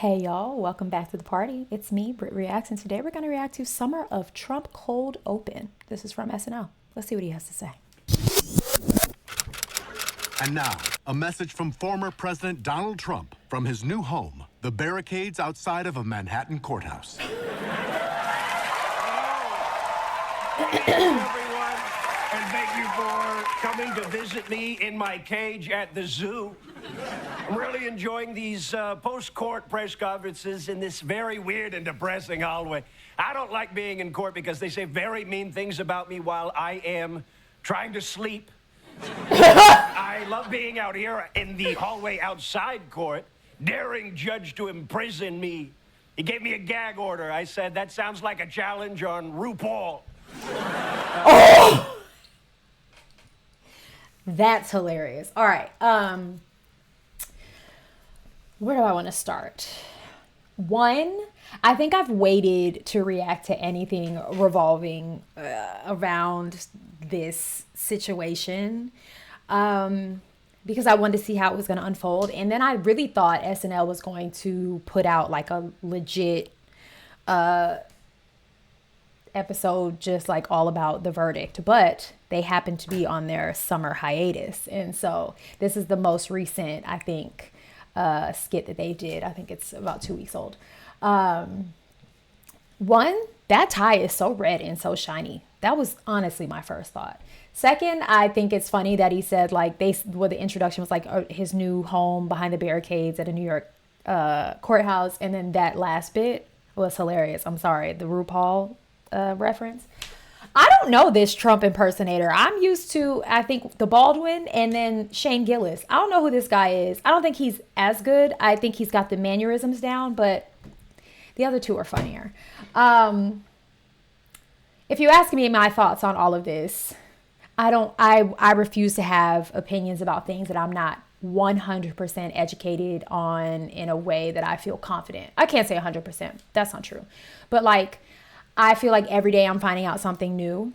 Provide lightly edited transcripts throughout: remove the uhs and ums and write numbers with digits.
Hey y'all, welcome back to the party. It's me, BrittReacts, and today we're going to react to Summer of Trump Cold Open. This is from SNL. Let's see what he has to say. And now, a message from former President Donald Trump from his new home, the barricades outside of a Manhattan courthouse. Hello, everyone, and thank you for coming to visit me in my cage at the zoo. I'm really enjoying these post-court press conferences in this very weird and depressing hallway. I don't like being in court because they say very mean things about me while I am trying to sleep. I love being out here in the hallway outside court, daring judge to imprison me. He gave me a gag order. I said, that sounds like a challenge on RuPaul. That's hilarious. All right. Where do I want to start? One, I think I've waited to react to anything revolving around this situation because I wanted to see how it was going to unfold. And then I really thought SNL was going to put out like a legit episode just like all about the verdict, but they happen to be on their summer hiatus. And so this is the most recent, I think, skit that they did. I think it's about 2 weeks old. One, that tie is so red and so shiny. That was honestly my first thought. Second, I think it's funny that he said like the introduction was like his new home behind the barricades at a New York courthouse, and then that last bit was hilarious. I'm sorry, the RuPaul reference. I don't know this Trump impersonator. I'm used to, I think, the Baldwin and then Shane Gillis. I don't know who this guy is. I don't think he's as good. I think he's got the mannerisms down, but the other two are funnier. If you ask me my thoughts on all of this, I refuse to have opinions about things that I'm not 100% educated on in a way that I feel confident. I can't say 100%. That's not true. But like, I feel like every day I'm finding out something new.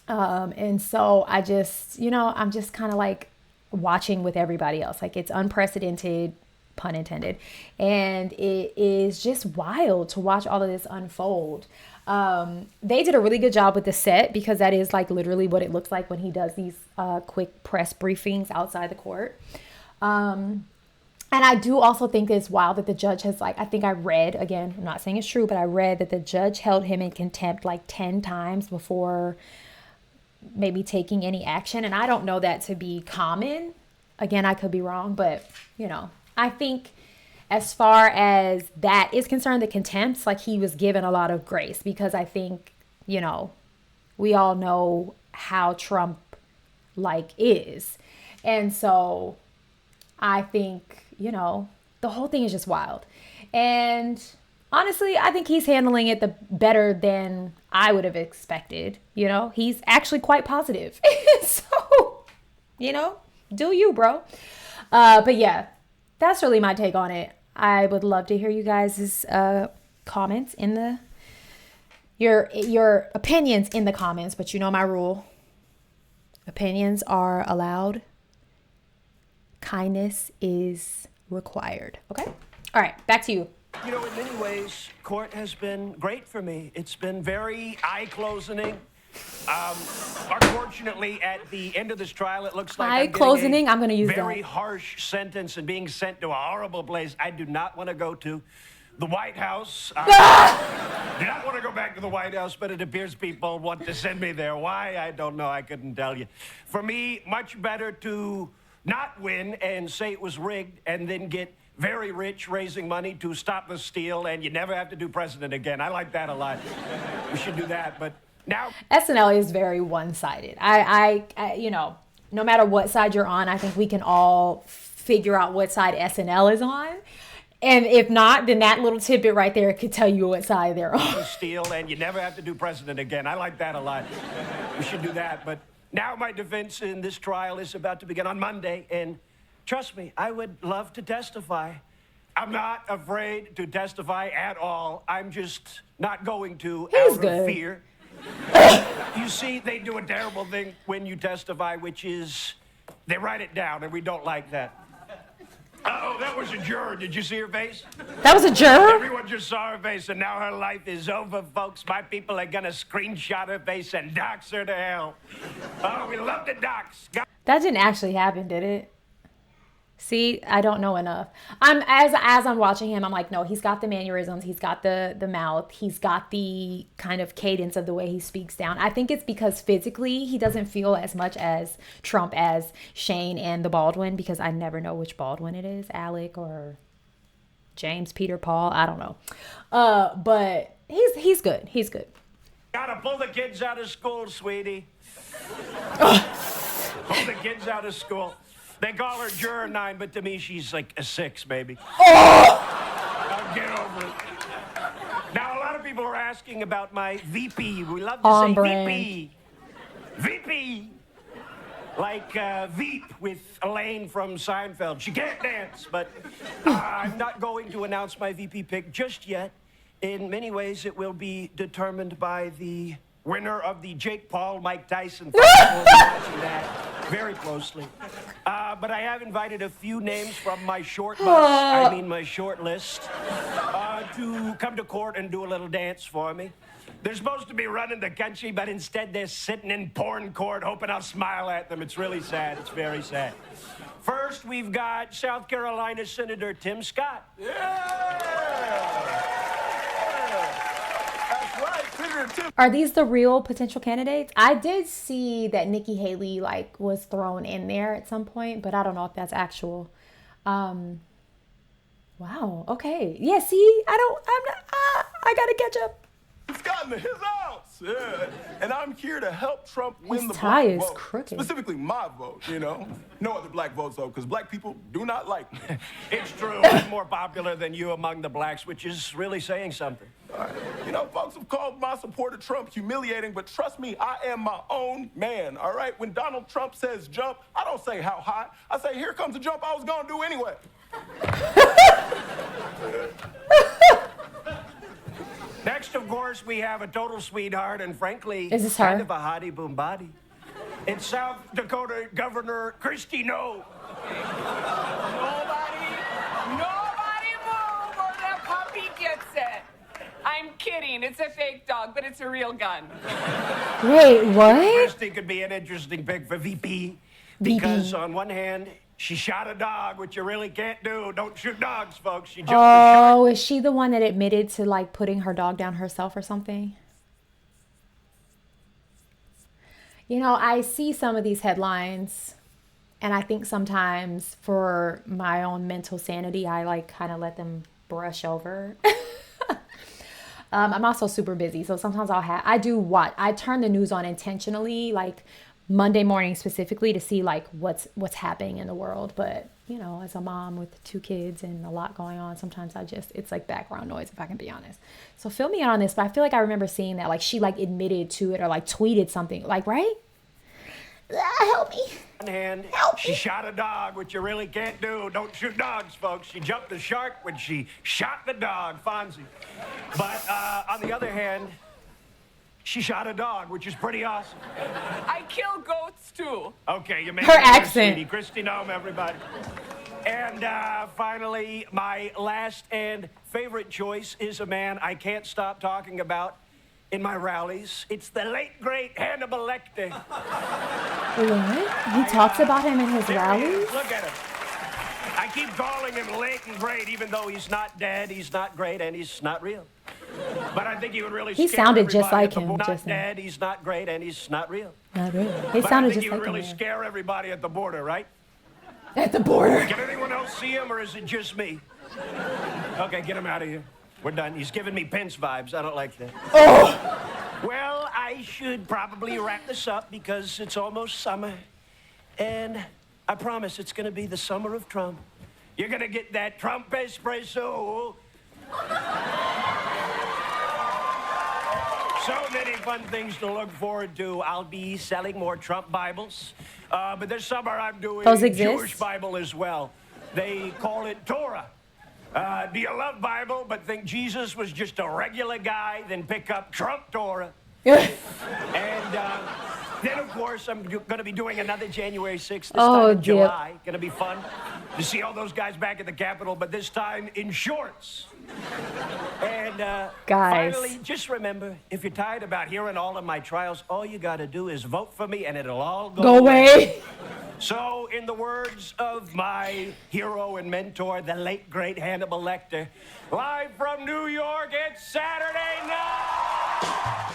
And so I just, I'm just kind of like watching with everybody else. Like it's unprecedented, pun intended. And it is just wild to watch all of this unfold. They did a really good job with the set because that is like literally what it looks like when he does these quick press briefings outside the court. And I do also think it's wild that the judge has I think I read, again, I'm not saying it's true, but I read that the judge held him in contempt like 10 times before maybe taking any action. And I don't know that to be common. Again, I could be wrong, but I think as far as that is concerned, the contempts, like he was given a lot of grace because I think, we all know how Trump is. And so I think, the whole thing is just wild. And honestly, I think he's handling it better than I would have expected. He's actually quite positive. So, do you, bro. But yeah, that's really my take on it. I would love to hear you guys' comments in your opinions in the comments, but you know my rule. Opinions are allowed. Kindness is required. Okay? All right, back to you. In many ways, court has been great for me. It's been very eye-closing. Unfortunately, at the end of this trial, it looks like I'm going to use very harsh sentence and being sent to a horrible place I do not want to go to. The White House. I do not want to go back to the White House, but it appears people want to send me there. Why? I don't know. I couldn't tell you. For me, much better to not win and say it was rigged and then get very rich raising money to stop the steal and you never have to do president again. I like that a lot. We should do that, but now SNL is very one-sided. I no matter what side you're on, I think we can all figure out what side SNL is on. And if not, then that little tidbit right there could tell you what side they're on. Steal and you never have to do president again. I like that a lot. We should do that, but now my defense in this trial is about to begin on Monday, and trust me, I would love to testify. I'm not afraid to testify at all. I'm just not going to out of fear. You see, they do a terrible thing when you testify, which is they write it down, and we don't like that. Oh, that was a juror. Did you see her face? That was a juror? Everyone just saw her face, and now her life is over, folks. My people are gonna screenshot her face and dox her to hell. Oh, we love the dox. That didn't actually happen, did it? See, I don't know enough. As I'm watching him, I'm like, no, he's got the mannerisms, he's got the mouth, he's got the kind of cadence of the way he speaks down. I think it's because physically he doesn't feel as much as Trump as Shane and the Baldwin, because I never know which Baldwin it is, Alec or James, Peter, Paul, I don't know. But he's good. He's good. Gotta pull the kids out of school, sweetie. Pull the kids out of school. They call her Juror 9, but to me, she's like a 6, maybe. I'll get over it. Now, a lot of people are asking about my VP. We love to say VP. VP. Like Veep with Elaine from Seinfeld. She can't dance, but I'm not going to announce my VP pick just yet. In many ways, it will be determined by the winner of the Jake Paul, Mike Tyson fight. We'll be watching that very closely. But I have invited a few names from my short my short list, to come to court and do a little dance for me. They're supposed to be running the country, but instead they're sitting in porn court hoping I'll smile at them. It's really sad. It's very sad. First, we've got South Carolina Senator Tim Scott. Are these the real potential candidates? I did see that Nikki Haley was thrown in there at some point, but I don't know if that's actual. Wow. Okay. Yeah. See, I gotta catch up. It's gotten to his house, yeah. And I'm here to help Trump win the tie black is vote. crooked. Specifically my vote, you know. No other black votes, though, because black people do not like me. It's true. I'm more popular than you among the blacks, which is really saying something. You know, folks have called my support of Trump humiliating, but trust me, I am my own man, all right? When Donald Trump says jump, I don't say how high. I say, here comes the jump I was going to do anyway. Next, of course, we have a total sweetheart and, frankly, is this kind her? of a hottie boom body. It's South Dakota Governor Kristi Noem. Nobody move or the puppy gets it. I'm kidding. It's a fake dog, but it's a real gun. Wait, what? Kristi could be an interesting pick for VP because, on one hand, she shot a dog, which you really can't do. Don't shoot dogs, folks. She jumped the shark. Oh, is she the one that admitted to putting her dog down herself or something? You know, I see some of these headlines, and I think sometimes for my own mental sanity, I kind of let them brush over. I'm also super busy, so sometimes I turn the news on intentionally, Monday morning specifically, to see what's happening in the world. But you know, as a mom with 2 kids and a lot going on, sometimes it's background noise, if I can be honest. So fill me in on this, but I feel like I remember seeing that she admitted to it or tweeted something right? Help me. On one hand, she shot a dog, which you really can't do. Don't shoot dogs, folks. She jumped the shark when she shot the dog, Fonzie. But on the other hand, she shot a dog, which is pretty awesome. I kill goats, too. Okay, you made her it, accent. sweetie. Kristi Noem, everybody. And finally, my last and favorite choice is a man I can't stop talking about in my rallies. It's the late, great Hannibal Lecter. What? He talks about him in his rallies? Look at him. I keep calling him late and great, even though he's not dead, he's not great, and he's not real. But I think he would really He scare sounded just everybody like him, Not just now. dead, he's not great, and he's not real. Not really. He But sounded I think just he like would really him. scare everybody at the border, right? At the border. Can anyone else see him, or is it just me? Okay, get him out of here. We're done. He's giving me Pence vibes. I don't like that. Oh! Well, I should probably wrap this up because it's almost summer. And I promise it's going to be the summer of Trump. You're going to get that Trump espresso. So many fun things to look forward to. I'll be selling more Trump Bibles. But this summer I'm doing Those a exist? Jewish Bible as well. They call it Torah. Do you love Bible but think Jesus was just a regular guy? Then pick up Trump Torah. And then, of course, I'm going to be doing another January 6th this time in July. Going to be fun. to see all those guys back at the Capitol, but this time in shorts. And Guys. finally, just remember, if you're tired about hearing all of my trials, all you got to do is vote for me and it'll all Go away. So, in the words of my hero and mentor, the late, great Hannibal Lecter, live from New York, it's Saturday night!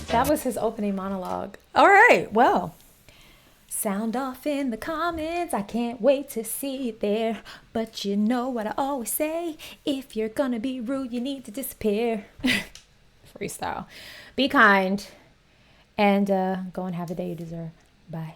That was his opening monologue. All right, well, sound off in the comments. I can't wait to see it there. But you know what I always say, if you're gonna be rude, you need to disappear. Freestyle. Be kind and go and have the day you deserve. Bye.